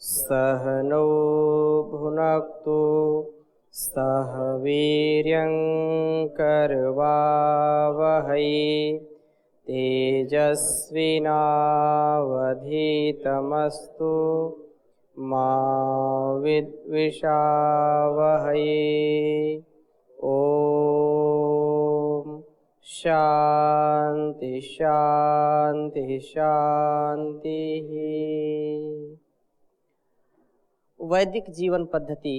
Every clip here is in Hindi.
सह नो भुनक्तु सह वीर्यं करवावहै तेजस्विनावधीतमस्तु मा विद्विषावहै। ओम शांति शांति शांति। वैदिक जीवन पद्धति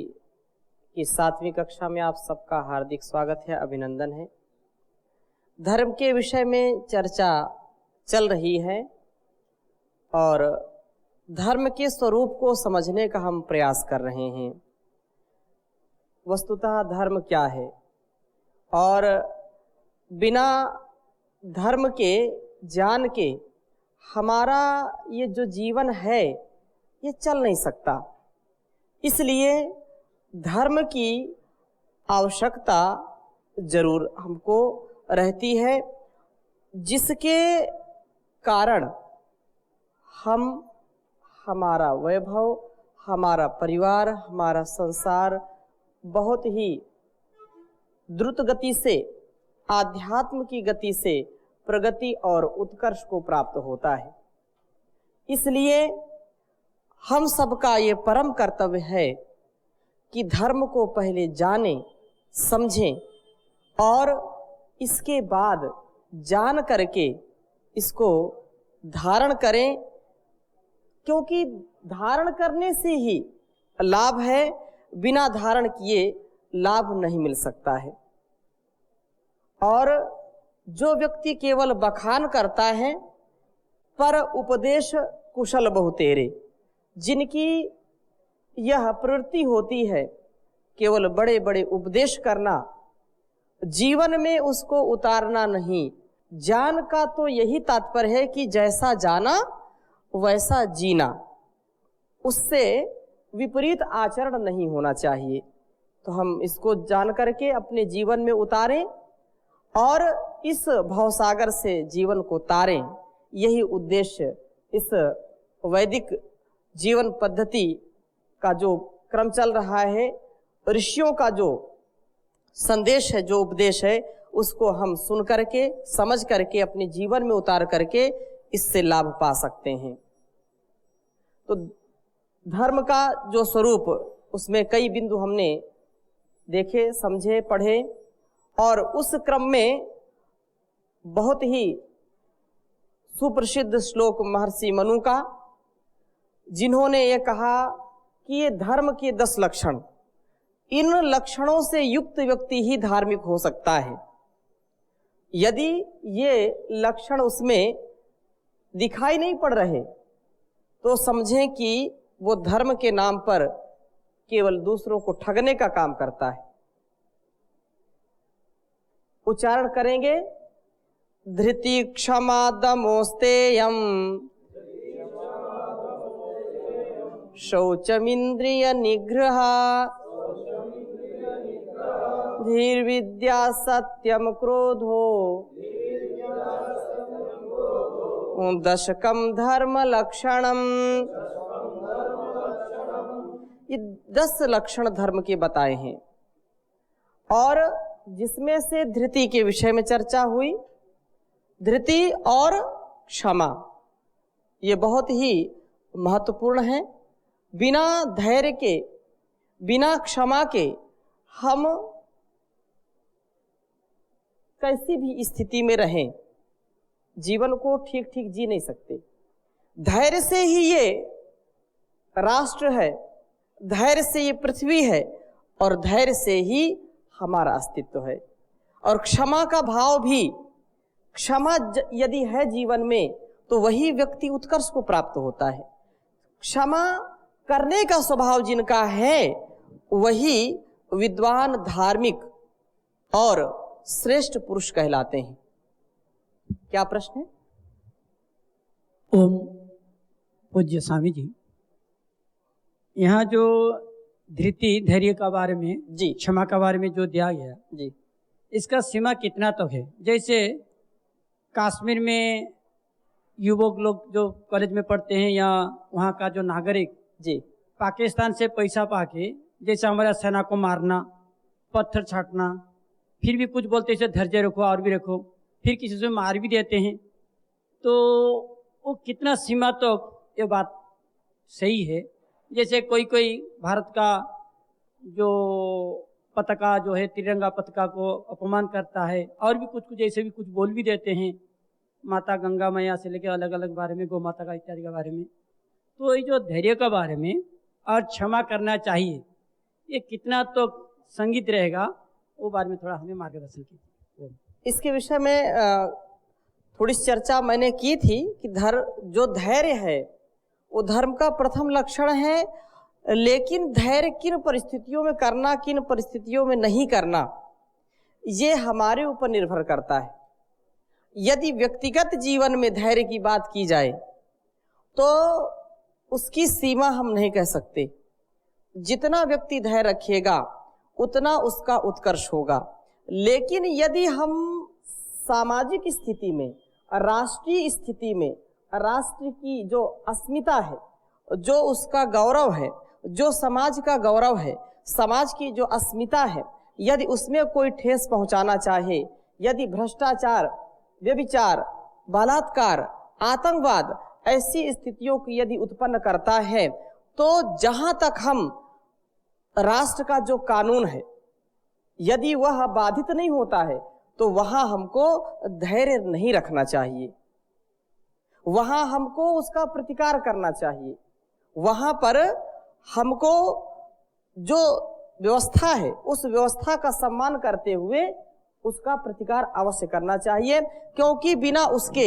की 7वीं कक्षा में आप सबका हार्दिक स्वागत है, अभिनंदन है। धर्म के विषय में चर्चा चल रही है और धर्म के स्वरूप को समझने का हम प्रयास कर रहे हैं। वस्तुतः धर्म क्या है और बिना धर्म के ज्ञान के हमारा ये जो जीवन है ये चल नहीं सकता। इसलिए धर्म की आवश्यकता जरूर हमको रहती है, जिसके कारण हम हमारा वैभव, हमारा परिवार, हमारा संसार बहुत ही द्रुत गति से, आध्यात्म की गति से प्रगति और उत्कर्ष को प्राप्त होता है। इसलिए हम सबका ये परम कर्तव्य है कि धर्म को पहले जानें, समझें और इसके बाद जान करके इसको धारण करें, क्योंकि धारण करने से ही लाभ है, बिना धारण किए लाभ नहीं मिल सकता है। और जो व्यक्ति केवल बखान करता है, पर उपदेश कुशल बहुतेरे, जिनकी यह प्रवृत्ति होती है केवल बड़े बड़े उपदेश करना, जीवन में उसको उतारना नहीं। ज्ञान का तो यही तात्पर्य है कि जैसा जाना वैसा जीना, उससे विपरीत आचरण नहीं होना चाहिए। तो हम इसको जान करके अपने जीवन में उतारें और इस भवसागर से जीवन को तारें। यही उद्देश्य इस वैदिक जीवन पद्धति का जो क्रम चल रहा है, ऋषियों का जो संदेश है, जो उपदेश है, उसको हम सुन करके, समझ करके, अपने जीवन में उतार करके इससे लाभ पा सकते हैं। तो धर्म का जो स्वरूप, उसमें कई बिंदु हमने देखे, समझे, पढ़े और उस क्रम में बहुत ही सुप्रसिद्ध श्लोक महर्षि मनु का, जिन्होंने ये कहा कि ये धर्म के 10 लक्षण, इन लक्षणों से युक्त व्यक्ति ही धार्मिक हो सकता है। यदि ये लक्षण उसमें दिखाई नहीं पड़ रहे तो समझें कि वो धर्म के नाम पर केवल दूसरों को ठगने का काम करता है। उच्चारण करेंगे, धृति क्षमा दमोस्तेयम शौचमिंद्रिय निग्रह धीर विद्या सत्यम क्रोधो दशकम धर्म लक्षणम। ये 10 लक्षण धर्म के बताए हैं और जिसमें से धृति के विषय में चर्चा हुई। धृति और क्षमा ये बहुत ही महत्वपूर्ण है। बिना धैर्य के, बिना क्षमा के हम कैसी भी स्थिति में रहें, जीवन को ठीक ठीक जी नहीं सकते। धैर्य से ही ये राष्ट्र है, धैर्य से ये पृथ्वी है और धैर्य से ही हमारा अस्तित्व है। और क्षमा का भाव भी, क्षमा यदि है जीवन में तो वही व्यक्ति उत्कर्ष को प्राप्त होता है। क्षमा करने का स्वभाव जिनका है वही विद्वान, धार्मिक और श्रेष्ठ पुरुष कहलाते हैं। क्या प्रश्न है? ओम पूज्य स्वामी जी, यहाँ जो धृति, धैर्य का बारे में जी, क्षमा का बारे में जो दिया गया जी, इसका सीमा कितना तक है? जैसे कश्मीर में युवक लोग जो कॉलेज में पढ़ते हैं या वहाँ का जो नागरिक जी पाकिस्तान से पैसा पाके जैसे हमारे सेना को मारना, पत्थर छाटना, फिर भी कुछ बोलते इसे धैर्य रखो और भी रखो, फिर किसी से मार भी देते हैं, तो वो कितना सीमा तक तो ये बात सही है। जैसे कोई कोई भारत का जो पताका जो है तिरंगा पताका को अपमान करता है और भी कुछ ऐसे भी कुछ बोल भी देते हैं, माता गंगा मैया से लेकर अलग अलग बारे में, गौ माता का इत्यादि के बारे में। तो ये जो धैर्य के बारे में और क्षमा करना चाहिए, ये कितना तो संगीत रहेगा, वो बारे में थोड़ा हमें मार्गदर्शन कीजिए। इसके विषय में थोड़ी चर्चा मैंने की थी कि जो धैर्य है वो धर्म का प्रथम लक्षण है, लेकिन धैर्य किन परिस्थितियों में करना, किन परिस्थितियों में नहीं करना, ये हमारे ऊपर निर्भर करता है। यदि व्यक्तिगत जीवन में धैर्य की बात की जाए तो उसकी सीमा हम नहीं कह सकते। जितना व्यक्ति धैर्य रखेगा उतना उसका उत्कर्ष होगा। लेकिन यदि हम सामाजिक स्थिति में, राष्ट्रीय स्थिति में, राष्ट्र की जो अस्मिता है, जो उसका गौरव है, जो समाज का गौरव है, समाज की जो अस्मिता है, यदि उसमें कोई ठेस पहुंचाना चाहे, यदि भ्रष्टाचार, व्यभिचार, बलात्कार, आतंकवाद ऐसी स्थितियों की यदि उत्पन्न करता है, तो जहां तक हम राष्ट्र का जो कानून है यदि वह बाधित नहीं होता है तो वहां हमको धैर्य नहीं रखना चाहिए, वहां हमको उसका प्रतिकार करना चाहिए। वहां पर हमको जो व्यवस्था है उस व्यवस्था का सम्मान करते हुए उसका प्रतिकार अवश्य करना चाहिए, क्योंकि बिना उसके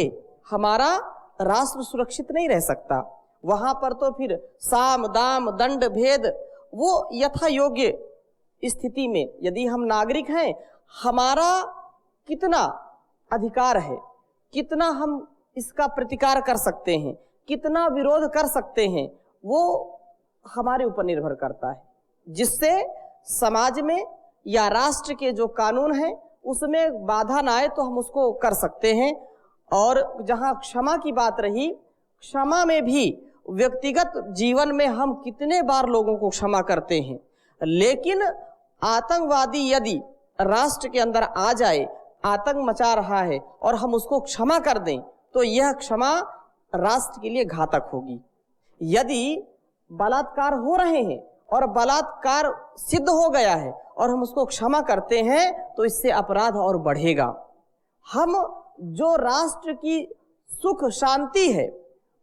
हमारा राष्ट्र सुरक्षित नहीं रह सकता। वहां पर तो फिर साम दाम दंड भेद वो यथा योग्य स्थिति में यदि हम नागरिक हैं, हमारा कितना अधिकार है, कितना हम इसका प्रतिकार कर सकते हैं, कितना विरोध कर सकते हैं, वो हमारे ऊपर निर्भर करता है। जिससे समाज में या राष्ट्र के जो कानून है उसमें बाधा ना आए तो हम उसको कर सकते हैं। और जहां क्षमा की बात रही, क्षमा में भी व्यक्तिगत जीवन में हम कितने बार लोगों को क्षमा करते हैं, लेकिन आतंकवादी यदि राष्ट्र के अंदर आ जाए, आतंक मचा रहा है और हम उसको क्षमा कर दें तो यह क्षमा राष्ट्र के लिए घातक होगी। यदि बलात्कार हो रहे हैं और बलात्कार सिद्ध हो गया है और हम उसको क्षमा करते हैं तो इससे अपराध और बढ़ेगा। हम जो राष्ट्र की सुख शांति है,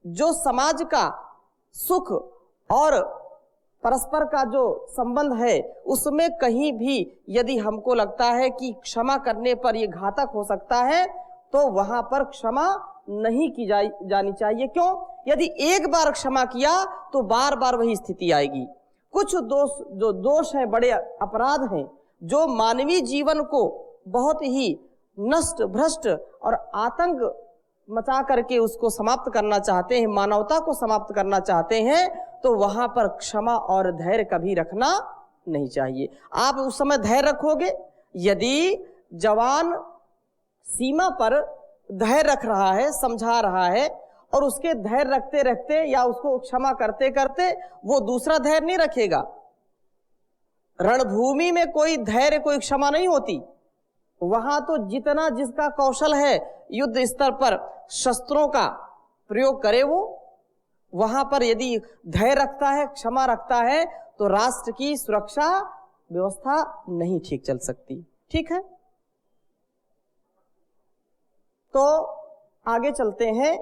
जो समाज का सुख और परस्पर का जो संबंध है, उसमें कहीं भी यदि हमको लगता है कि क्षमा करने पर यह घातक हो सकता है तो वहां पर क्षमा नहीं की जानी चाहिए। क्यों? यदि एक बार क्षमा किया तो बार बार वही स्थिति आएगी। कुछ दोष हैं, बड़े अपराध हैं जो मानवीय जीवन को बहुत ही नष्ट, भ्रष्ट और आतंक मचा करके उसको समाप्त करना चाहते हैं, मानवता को समाप्त करना चाहते हैं, तो वहां पर क्षमा और धैर्य कभी रखना नहीं चाहिए। आप उस समय धैर्य रखोगे, यदि जवान सीमा पर धैर्य रख रहा है, समझा रहा है, और उसके धैर्य रखते रखते या उसको क्षमा करते करते वो दूसरा धैर्य नहीं रखेगा। रणभूमि में कोई धैर्य, कोई क्षमा नहीं होती। वहां तो जितना जिसका कौशल है युद्ध स्तर पर शस्त्रों का प्रयोग करे, वो वहां पर यदि धैर्य रखता है, क्षमा रखता है, तो राष्ट्र की सुरक्षा व्यवस्था नहीं ठीक चल सकती। ठीक है, तो आगे चलते हैं।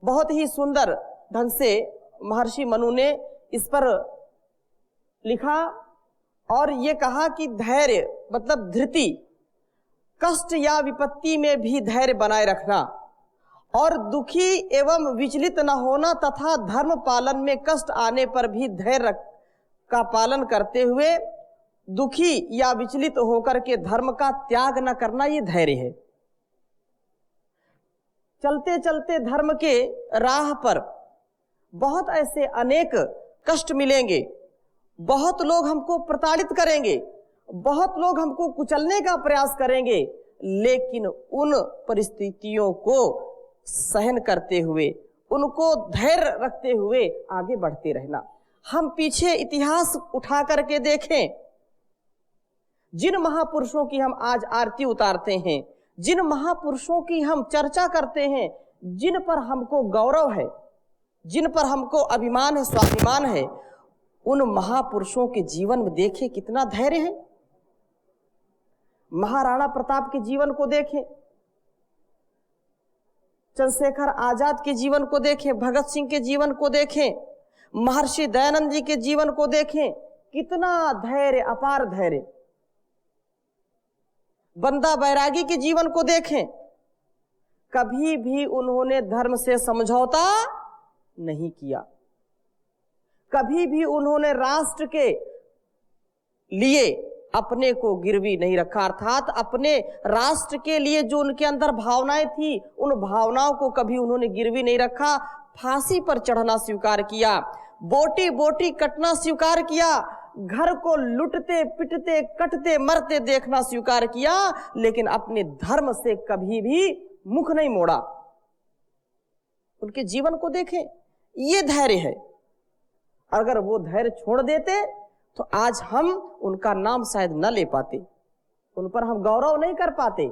बहुत ही सुंदर ढंग से महर्षि मनु ने इस पर लिखा और ये कहा कि धैर्य मतलब धृति, कष्ट या विपत्ति में भी धैर्य बनाए रखना और दुखी एवं विचलित न होना तथा धर्म पालन में कष्ट आने पर भी धैर्य का पालन करते हुए दुखी या विचलित होकर के धर्म का त्याग न करना, ये धैर्य है। चलते चलते धर्म के राह पर बहुत ऐसे अनेक कष्ट मिलेंगे, बहुत लोग हमको प्रताड़ित करेंगे, बहुत लोग हमको कुचलने का प्रयास करेंगे, लेकिन उन परिस्थितियों को सहन करते हुए, उनको धैर्य रखते हुए आगे बढ़ते रहना। हम पीछे इतिहास उठा करके देखें, जिन महापुरुषों की हम आज आरती उतारते हैं, जिन महापुरुषों की हम चर्चा करते हैं, जिन पर हमको गौरव है, जिन पर हमको अभिमान है, स्वाभिमान है, उन महापुरुषों के जीवन में देखें कितना धैर्य है। महाराणा प्रताप के जीवन को देखें, चंद्रशेखर आजाद के जीवन को देखें, भगत सिंह के जीवन को देखें, महर्षि दयानंद जी के जीवन को देखें, कितना धैर्य, अपार धैर्य। बंदा बैरागी के जीवन को देखें, कभी भी उन्होंने धर्म से समझौता नहीं किया, कभी भी उन्होंने राष्ट्र के लिए अपने को गिरवी नहीं रखा, अर्थात अपने राष्ट्र के लिए जो उनके अंदर भावनाएं थी, उन भावनाओं को कभी उन्होंने गिरवी नहीं रखा। फांसी पर चढ़ना स्वीकार किया, बोटी बोटी कटना स्वीकार किया, घर को लुटते पिटते कटते मरते देखना स्वीकार किया, लेकिन अपने धर्म से कभी भी मुख नहीं मोड़ा। उनके जीवन को देखें, ये धैर्य है। अगर वो धैर्य छोड़ देते तो आज हम उनका नाम शायद न ले पाते, उन पर हम गौरव नहीं कर पाते।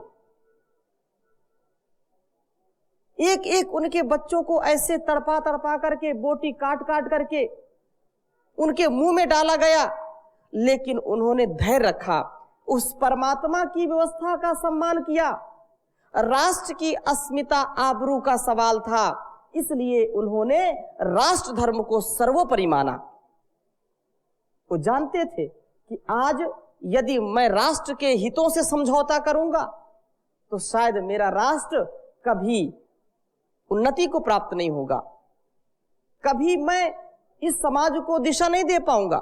एक एक उनके बच्चों को ऐसे तड़पा तड़पा करके, बोटी काट काट करके उनके मुंह में डाला गया, लेकिन उन्होंने धैर्य रखा, उस परमात्मा की व्यवस्था का सम्मान किया। राष्ट्र की अस्मिता आबरू का सवाल था, इसलिए उन्होंने राष्ट्र धर्म को सर्वोपरि माना। वो जानते थे कि आज यदि मैं राष्ट्र के हितों से समझौता करूंगा तो शायद मेरा राष्ट्र कभी उन्नति को प्राप्त नहीं होगा, कभी मैं इस समाज को दिशा नहीं दे पाऊंगा।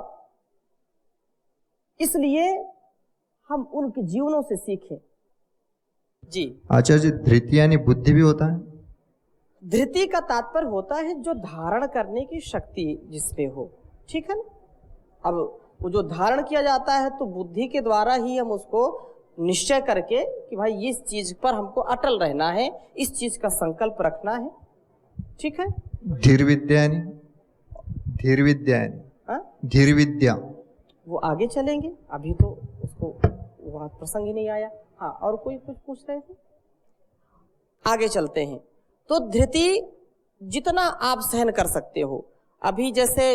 इसलिए हम उनके जीवनों से सीखें। जी आचार्य जी, धृति यानी बुद्धि भी होता है? धृति का तात्पर्य होता है जो धारण करने की शक्ति जिसमें हो, ठीक है ना। अब वो जो धारण किया जाता है तो बुद्धि के द्वारा ही हम उसको निश्चय करके कि भाई इस चीज पर हमको अटल रहना है, इस चीज का संकल्प रखना है, ठीक है। धीर विद्या यानी? धीर विद्या यानी? धीर विद्या वो आगे चलेंगे, अभी तो उसको वहां प्रसंग ही नहीं आया। हाँ, और कोई कुछ पूछ रहे थे? आगे चलते हैं। तो धृति जितना आप सहन कर सकते हो। अभी जैसे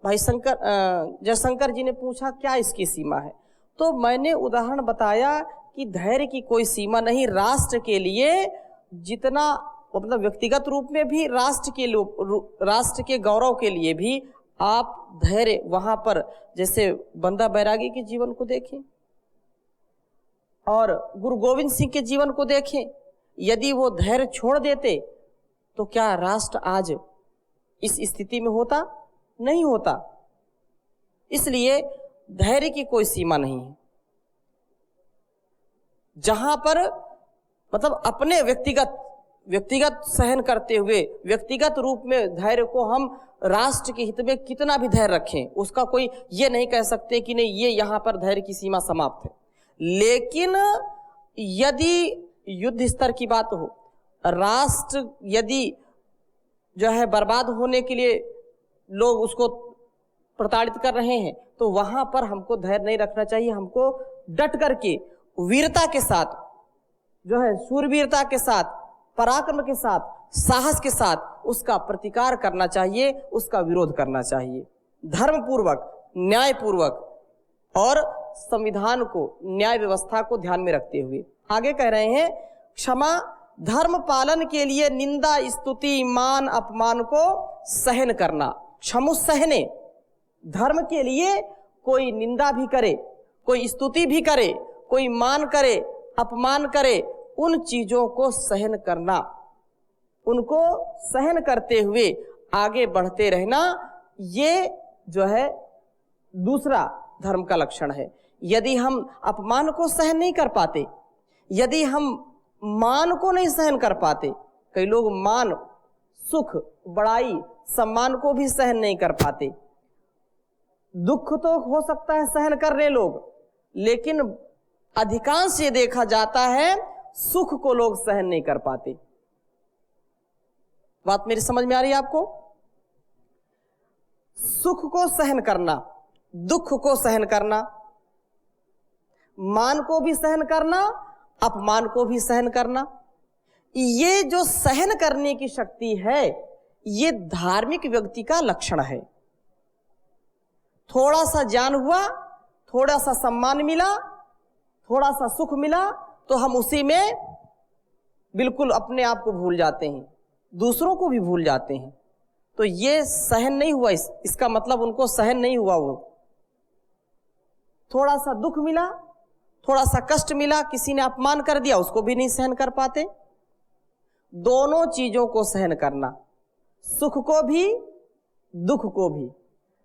भाई जयशंकर जी ने पूछा क्या इसकी सीमा है, तो मैंने उदाहरण बताया कि धैर्य की कोई सीमा नहीं। राष्ट्र के लिए जितना, मतलब व्यक्तिगत रूप में भी, राष्ट्र के गौरव के लिए भी आप धैर्य, वहां पर जैसे बंदा बैरागी के जीवन को देखें और गुरु गोविंद सिंह के जीवन को देखें। यदि वो धैर्य छोड़ देते तो क्या राष्ट्र आज इस स्थिति में होता? नहीं होता। इसलिए धैर्य की कोई सीमा नहीं है। जहां पर मतलब अपने व्यक्तिगत सहन करते हुए, व्यक्तिगत रूप में धैर्य को हम राष्ट्र के हित में कितना भी धैर्य रखें, उसका कोई ये नहीं कह सकते कि नहीं ये यहां पर धैर्य की सीमा समाप्त है। लेकिन यदि युद्ध स्तर की बात हो, राष्ट्र यदि जो है बर्बाद होने के लिए लोग उसको प्रताड़ित कर रहे हैं, तो वहां पर हमको धैर्य नहीं रखना चाहिए। हमको डट करके वीरता के साथ, जो है शूरवीरता के साथ, पराक्रम के साथ, साहस के साथ उसका प्रतिकार करना चाहिए, उसका विरोध करना चाहिए, धर्म पूर्वक, न्याय पूर्वक और संविधान को, न्याय व्यवस्था को ध्यान में रखते हुए। आगे कह रहे हैं, क्षमा धर्म पालन के लिए निंदा, स्तुति, मान, अपमान को सहन करना। क्षमु सहने, धर्म के लिए कोई निंदा भी करे, कोई स्तुति भी करे, कोई मान करे, अपमान करे, उन चीजों को सहन करना, उनको सहन करते हुए आगे बढ़ते रहना, ये जो है दूसरा धर्म का लक्षण है। यदि हम अपमान को सहन नहीं कर पाते, यदि हम मान को नहीं सहन कर पाते, कई लोग मान, सुख, बड़ाई, सम्मान को भी सहन नहीं कर पाते। दुख तो हो सकता है सहन कर रहे लोग, लेकिन अधिकांश ये देखा जाता है सुख को लोग सहन नहीं कर पाते। बात मेरी समझ में आ रही है आपको? सुख को सहन करना, दुख को सहन करना, मान को भी सहन करना, अपमान को भी सहन करना, ये जो सहन करने की शक्ति है, ये धार्मिक व्यक्ति का लक्षण है। थोड़ा सा ज्ञान हुआ, थोड़ा सा सम्मान मिला, थोड़ा सा सुख मिला, तो हम उसी में बिल्कुल अपने आप को भूल जाते हैं, दूसरों को भी भूल जाते हैं। तो ये सहन नहीं हुआ, इसका मतलब उनको सहन नहीं हुआ। वो थोड़ा सा दुख मिला, थोड़ा सा कष्ट मिला, किसी ने अपमान कर दिया, उसको भी नहीं सहन कर पाते। दोनों चीजों को सहन करना, सुख को भी, दुख को भी,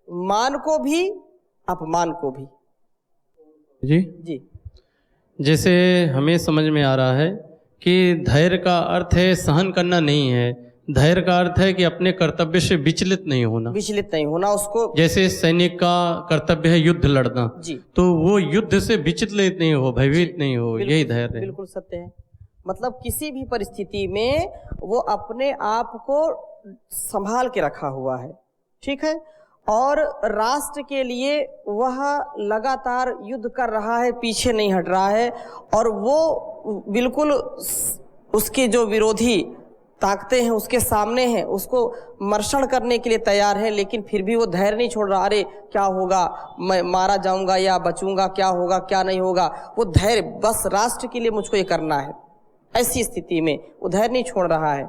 मान को भी, अपमान को भी। जी, जैसे हमें समझ में आ रहा है कि धैर्य का अर्थ है सहन करना नहीं है, धैर्य का अर्थ है कि अपने कर्तव्य से विचलित नहीं होना। विचलित नहीं होना, उसको जैसे सैनिक का कर्तव्य है युद्ध लड़ना, जी, तो वो युद्ध से विचलित नहीं हो, भयभीत नहीं हो, यही धैर्य है। बिल्कुल सत्य है। मतलब किसी भी परिस्थिति में वो अपने आप को संभाल के रखा हुआ है, ठीक है, और राष्ट्र के लिए वह लगातार युद्ध कर रहा है, पीछे नहीं हट रहा है, और वो बिल्कुल उसके जो विरोधी ताकतें हैं उसके सामने हैं, उसको मर्षण करने के लिए तैयार है, लेकिन फिर भी वो धैर्य नहीं छोड़ रहा। अरे क्या होगा, मैं मारा जाऊंगा या बचूंगा, क्या होगा क्या नहीं होगा, वो धैर्य, बस राष्ट्र के लिए मुझको ये करना है। ऐसी स्थिति में वो धैर्य नहीं छोड़ रहा है।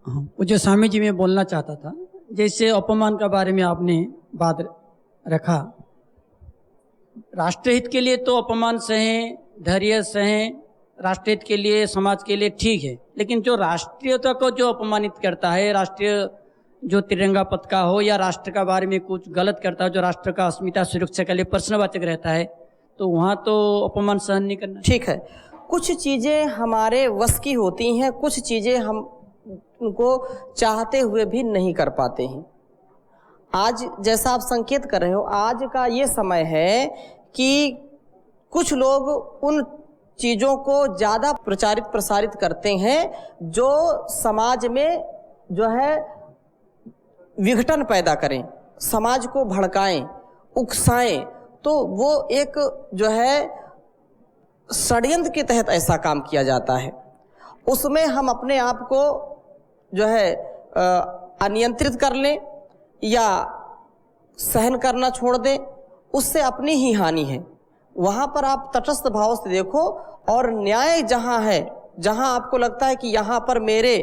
वो जो स्वामी जी मैं बोलना चाहता था, जैसे अपमान के बारे में आपने बात रखा, राष्ट्रहित के लिए तो अपमान सहें, धैर्य सहें, राष्ट्रहित के लिए, समाज के लिए ठीक है, लेकिन जो राष्ट्रीयता को जो अपमानित करता है, राष्ट्रीय जो तिरंगा पताका हो या राष्ट्र का बारे में कुछ गलत करता है, जो राष्ट्र का अस्मिता सुरक्षा के लिए प्रश्नवाचक रहता है, तो वहाँ तो अपमान सहन नहीं करना। ठीक है, कुछ चीज़ें हमारे वश की होती हैं, कुछ चीज़ें हम उनको चाहते हुए भी नहीं कर पाते हैं। आज जैसा आप संकेत कर रहे हो, आज का ये समय है कि कुछ लोग उन चीज़ों को ज़्यादा प्रचारित प्रसारित करते हैं जो समाज में जो है विघटन पैदा करें, समाज को भड़काएं, उकसाएं। तो वो एक जो है षड्यंत्र के तहत ऐसा काम किया जाता है। उसमें हम अपने आप को जो है अनियंत्रित कर लें या सहन करना छोड़ दें, उससे अपनी ही हानि है। वहाँ पर आप तटस्थ भाव से देखो, और न्याय जहाँ है, जहाँ आपको लगता है कि यहाँ पर मेरे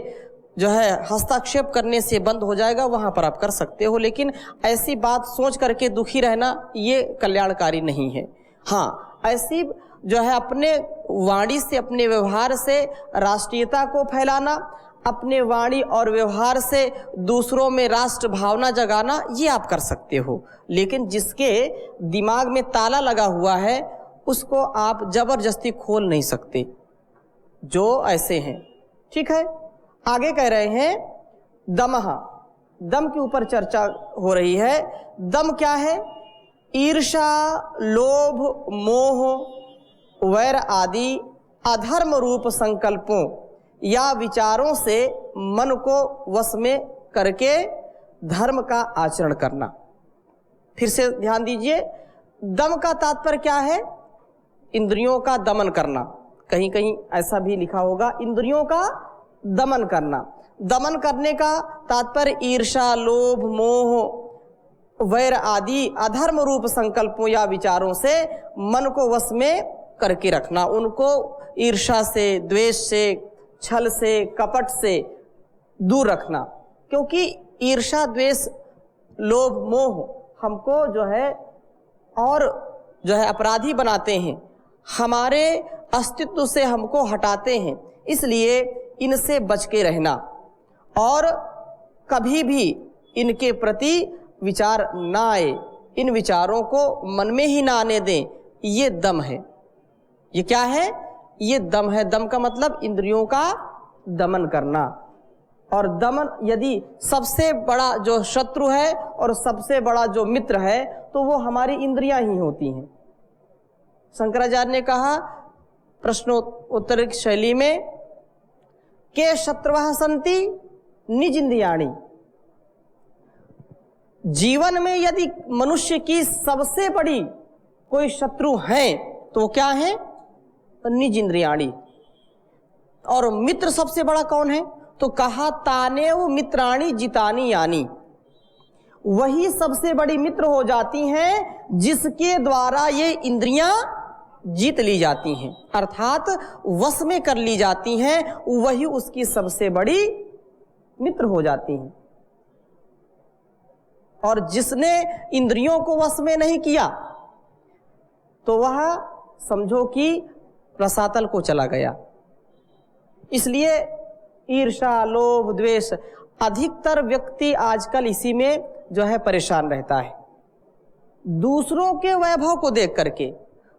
जो है हस्तक्षेप करने से बंद हो जाएगा, वहाँ पर आप कर सकते हो, लेकिन ऐसी बात सोच करके दुखी रहना ये कल्याणकारी नहीं है। हाँ, ऐसी जो है अपने वाणी से, अपने व्यवहार से राष्ट्रीयता को फैलाना, अपने वाणी और व्यवहार से दूसरों में राष्ट्र भावना जगाना, ये आप कर सकते हो, लेकिन जिसके दिमाग में ताला लगा हुआ है उसको आप जबरदस्ती खोल नहीं सकते, जो ऐसे हैं। ठीक है, आगे कह रहे हैं दमः, दम के ऊपर चर्चा हो रही है। दम क्या है? ईर्ष्या, लोभ, मोह, वैर आदि अधर्म रूप संकल्पों या विचारों से मन को वश में करके धर्म का आचरण करना। फिर से ध्यान दीजिए, दम का तात्पर्य क्या है? इंद्रियों का दमन करना। कहीं कहीं ऐसा भी लिखा होगा, इंद्रियों का दमन करना। दमन करने का तात्पर्य ईर्ष्या, लोभ, मोह, वैर आदि अधर्म रूप संकल्पों या विचारों से मन को वश में करके रखना। उनको ईर्ष्या से, द्वेष से, छल से, कपट से दूर रखना, क्योंकि ईर्ष्या, द्वेष, लोभ, मोह हमको जो है और जो है अपराधी बनाते हैं, हमारे अस्तित्व से हमको हटाते हैं। इसलिए इनसे बच के रहना और कभी भी इनके प्रति विचार ना आए, इन विचारों को मन में ही ना आने दें। ये दम है। ये क्या है? ये दम है। दम का मतलब इंद्रियों का दमन करना। और दमन, यदि सबसे बड़ा जो शत्रु है और सबसे बड़ा जो मित्र है तो वो हमारी इंद्रियां ही होती हैं। शंकराचार्य ने कहा प्रश्नोत्तर शैली में, के शत्रुवः सन्ति निज इंद्रियाणि। जीवन में यदि मनुष्य की सबसे बड़ी कोई शत्रु है तो वो क्या है? निज इंद्रियाणि। और मित्र सबसे बड़ा कौन है? तो कहा तानेव मित्राणि जितानि यानि। वही सबसे बड़ी मित्र हो जाती हैं जिसके द्वारा ये इंद्रियां जीत ली जाती हैं, अर्थात वश में कर ली जाती हैं, वही उसकी सबसे बड़ी मित्र हो जाती हैं। और जिसने इंद्रियों को वश में नहीं किया तो वह समझो कि रसातल को चला गया। इसलिए ईर्ष्या, लोभ, द्वेष, अधिकतर व्यक्ति आजकल इसी में जो है परेशान रहता है। दूसरों के वैभव को देख करके,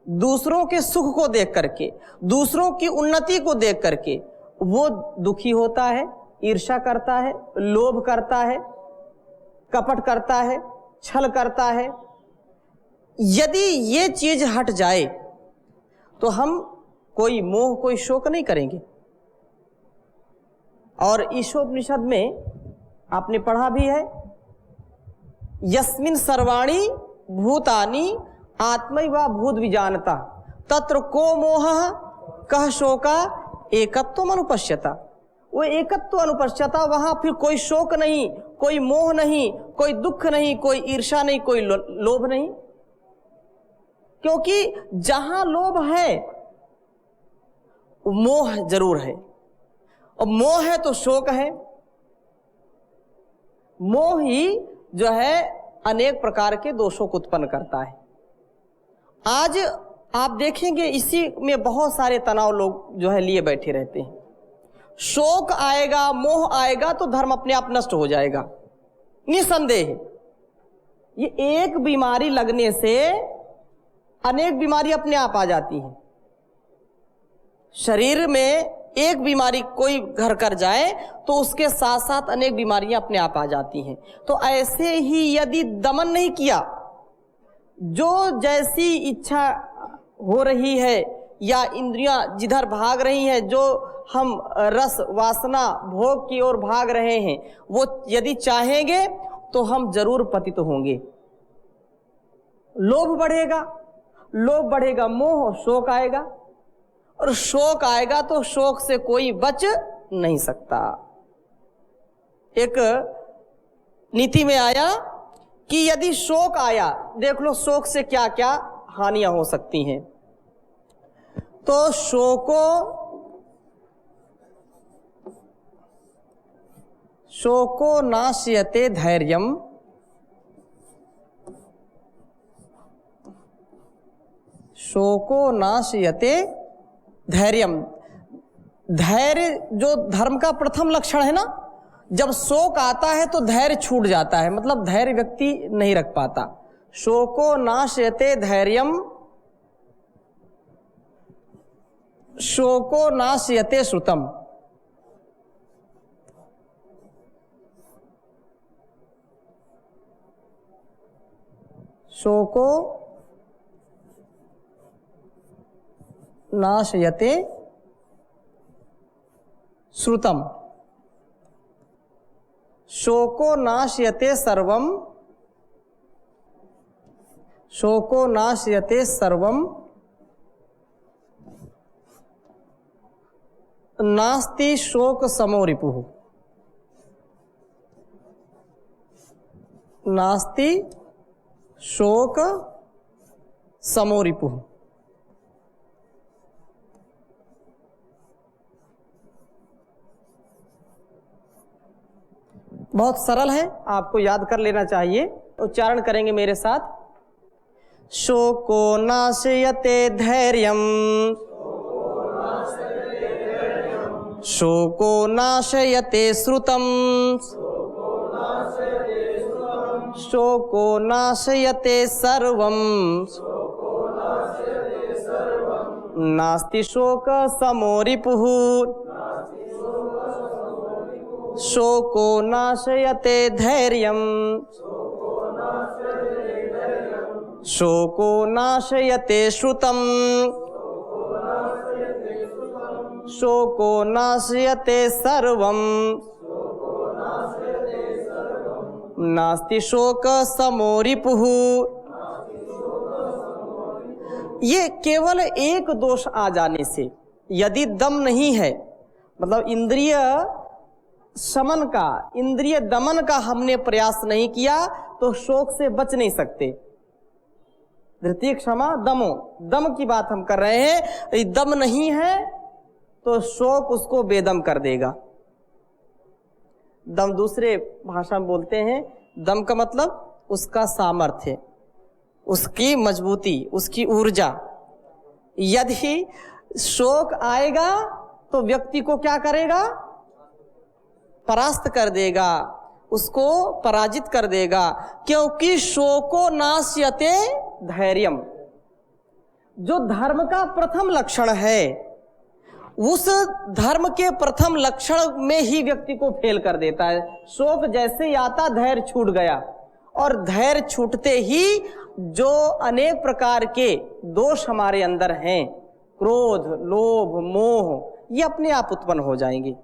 दूसरों के सुख को देख करके, दूसरों की उन्नति को देख करके वो दुखी होता है, ईर्ष्या करता है, लोभ करता है, कपट करता है, छल करता है। यदि ये चीज हट जाए तो हम कोई मोह, कोई शोक नहीं करेंगे। और ईशोपनिषद में आपने पढ़ा भी है, यस्मिन् सर्वाणि भूतानि आत्मैव भूत विजानता तत्र को मोहः कः शोका एकत्वम अनुपश्यता। वो एकत्व अनुपश्यता, वहां फिर कोई शोक नहीं, कोई मोह नहीं, कोई दुख नहीं, कोई ईर्ष्या नहीं, कोई लोभ नहीं। क्योंकि जहां लोभ है मोह जरूर है, और मोह है तो शोक है। मोह ही जो है अनेक प्रकार के दोषों को उत्पन्न करता है। आज आप देखेंगे इसी में बहुत सारे तनाव लोग जो है लिए बैठे रहते हैं। शोक आएगा, मोह आएगा तो धर्म अपने आप नष्ट हो जाएगा, निसंदेह। ये एक बीमारी लगने से अनेक बीमारी अपने आप आ जाती हैं। शरीर में एक बीमारी कोई घर कर जाए तो उसके साथ साथ अनेक बीमारियां अपने आप आ जाती हैं। तो ऐसे ही यदि दमन नहीं किया, जो जैसी इच्छा हो रही है या इंद्रियां जिधर भाग रही हैं, जो हम रस वासना भोग की ओर भाग रहे हैं, वो यदि चाहेंगे तो हम जरूर पतित होंगे। लोभ बढ़ेगा, लोभ बढ़ेगा, मोह, शोक आएगा, और शोक आएगा तो शोक से कोई बच नहीं सकता। एक नीति में आया कि यदि शोक आया, देख लो शोक से क्या क्या हानियां हो सकती हैं। तो शोको नाश्यते धैर्यम, शोको नाश्यते धैर्यम। धैर्य जो धर्म का प्रथम लक्षण है ना, जब शोक आता है तो धैर्य छूट जाता है, मतलब धैर्य व्यक्ति नहीं रख पाता। शोको नाश्यते धैर्यम, शोको नाश्यते श्रुतम। शोको नाशयते श्रुतम, शोको नाशयते सर्वम, शोको नाशयते सर्वम, नास्ति शोक समो रिपुः, नास्ति शोक समो रिपुः। बहुत सरल है, आपको याद कर लेना चाहिए। उच्चारण करेंगे मेरे साथ। शोको नाशयते धैर्यम, शोको नाशयते श्रुतम, शोको नाशयते सर्वम, नास्ति शोक समो रिपुः, शोको नाशयते धैर्यम, शोको नाशयते श्रुतम, शोको नाशयते सर्वम, नास्ति शोक समो रिपुः। ये केवल एक दोष आ जाने से, यदि दम नहीं है, मतलब इंद्रिय शमन का, इंद्रिय दमन का हमने प्रयास नहीं किया, तो शोक से बच नहीं सकते। धृतीय क्षमा दमो, दम की बात हम कर रहे हैं। दम नहीं है तो शोक उसको बेदम कर देगा। दम दूसरे भाषा में बोलते हैं, दम का मतलब उसका सामर्थ्य, उसकी मजबूती, उसकी ऊर्जा। यदि शोक आएगा तो व्यक्ति को क्या करेगा? परास्त कर देगा, उसको पराजित कर देगा। क्योंकि शोको नाश्यते धैर्यम, जो धर्म का प्रथम लक्षण है, उस धर्म के प्रथम लक्षण में ही व्यक्ति को फेल कर देता है। शोक जैसे ही आता, धैर्य छूट गया, और धैर्य छूटते ही जो अनेक प्रकार के दोष हमारे अंदर हैं, क्रोध, लोभ, मोह, ये अपने आप उत्पन्न हो जाएंगे।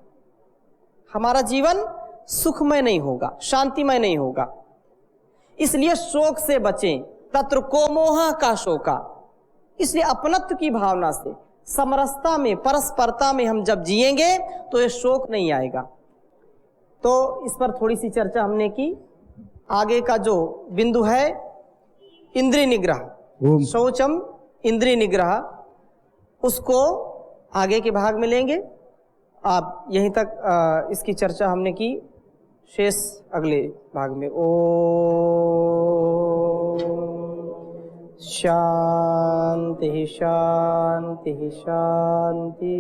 हमारा जीवन सुखमय नहीं होगा, शांतिमय नहीं होगा। इसलिए शोक से बचें। तत्र को मोह का शोका। इसलिए अपनत्व की भावना से, समरसता में, परस्परता में हम जब जिएंगे तो ये शोक नहीं आएगा। तो इस पर थोड़ी सी चर्चा हमने की। आगे का जो बिंदु है इंद्रिय निग्रह, शौचम इंद्रिय निग्रह, उसको आगे के भाग में लेंगे। आप यहीं तक इसकी चर्चा हमने की, शेष अगले भाग में। शांति शांति शांति।